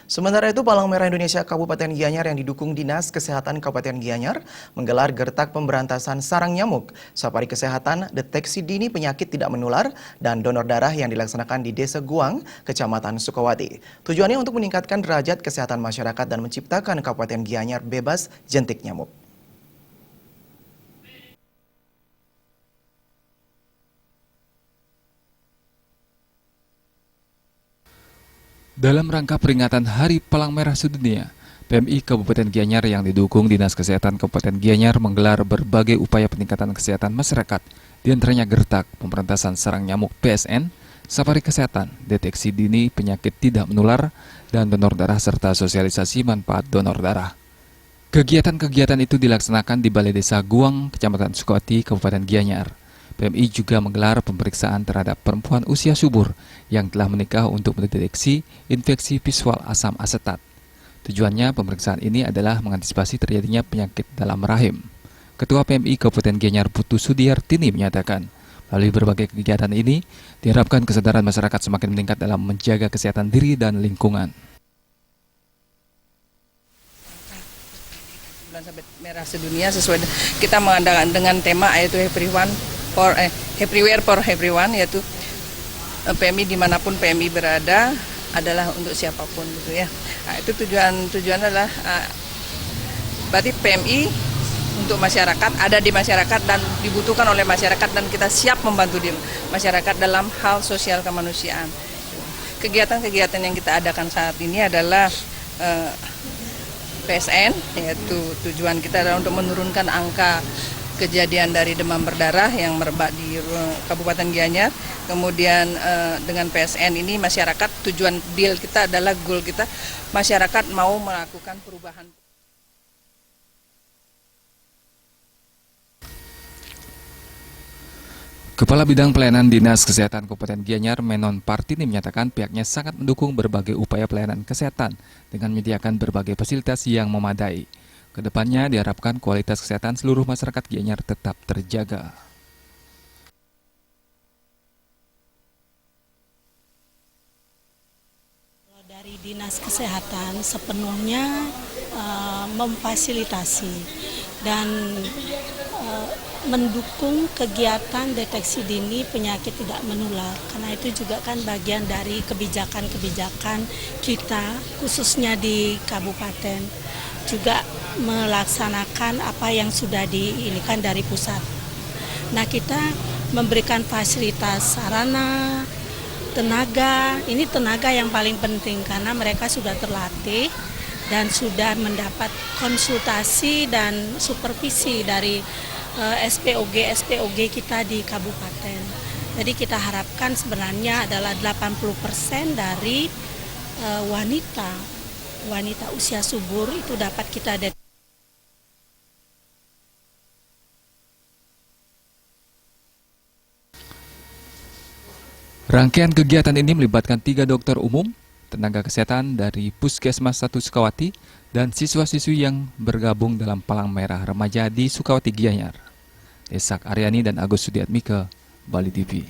Sementara itu, Palang Merah Indonesia Kabupaten Gianyar yang didukung Dinas Kesehatan Kabupaten Gianyar menggelar gertak pemberantasan sarang nyamuk, safari kesehatan, deteksi dini penyakit tidak menular, dan donor darah yang dilaksanakan di Desa Guang, Kecamatan Sukawati. Tujuannya untuk meningkatkan derajat kesehatan masyarakat dan menciptakan Kabupaten Gianyar bebas jentik nyamuk. Dalam rangka peringatan Hari Palang Merah Sedunia, PMI Kabupaten Gianyar yang didukung Dinas Kesehatan Kabupaten Gianyar menggelar berbagai upaya peningkatan kesehatan masyarakat, di antaranya gertak pemberantasan sarang nyamuk PSN, safari kesehatan, deteksi dini penyakit tidak menular, dan donor darah serta sosialisasi manfaat donor darah. Kegiatan-kegiatan itu dilaksanakan di Balai Desa Guang, Kecamatan Sukawati, Kabupaten Gianyar. PMI juga menggelar pemeriksaan terhadap perempuan usia subur yang telah menikah untuk mendeteksi infeksi visual asam asetat. Tujuannya pemeriksaan ini adalah mengantisipasi terjadinya penyakit dalam rahim. Ketua PMI Kabupaten Gianyar Putu Sudiartini menyatakan, melalui berbagai kegiatan ini, diharapkan kesadaran masyarakat semakin meningkat dalam menjaga kesehatan diri dan lingkungan. Bulan Merah Sedunia sesuai kita mengadakan dengan tema yaitu Everywhere for Everyone, yaitu PMI dimanapun PMI berada adalah untuk siapapun gitu ya. Nah, itu tujuan adalah berarti PMI untuk masyarakat, ada di masyarakat dan dibutuhkan oleh masyarakat, dan kita siap membantu di masyarakat dalam hal sosial kemanusiaan. Kegiatan-kegiatan yang kita adakan saat ini adalah PSN, yaitu tujuan kita adalah untuk menurunkan angka kejadian dari demam berdarah yang merebak di Kabupaten Gianyar. Kemudian dengan PSN ini masyarakat, tujuan deal kita adalah goal kita, masyarakat mau melakukan perubahan. Kepala Bidang Pelayanan Dinas Kesehatan Kabupaten Gianyar, Menon Partini, menyatakan pihaknya sangat mendukung berbagai upaya pelayanan kesehatan dengan menyediakan berbagai fasilitas yang memadai. Kedepannya diharapkan kualitas kesehatan seluruh masyarakat Gianyar tetap terjaga. Dari Dinas Kesehatan sepenuhnya memfasilitasi dan mendukung kegiatan deteksi dini penyakit tidak menular, karena itu juga kan bagian dari kebijakan-kebijakan kita khususnya di kabupaten, juga melaksanakan apa yang sudah diinikan dari pusat. Nah, kita memberikan fasilitas sarana, tenaga. Ini tenaga yang paling penting karena mereka sudah terlatih dan sudah mendapat konsultasi dan supervisi dari SPOG kita di kabupaten. Jadi kita harapkan sebenarnya adalah 80% dari wanita usia subur itu dapat kita deteksi. Rangkaian kegiatan ini melibatkan 3 dokter umum, tenaga kesehatan dari Puskesmas 1 Sukawati, dan siswa-siswi yang bergabung dalam Palang Merah Remaja di Sukawati Gianyar. Esak Aryani dan Agus Sudiatmike, Bali TV.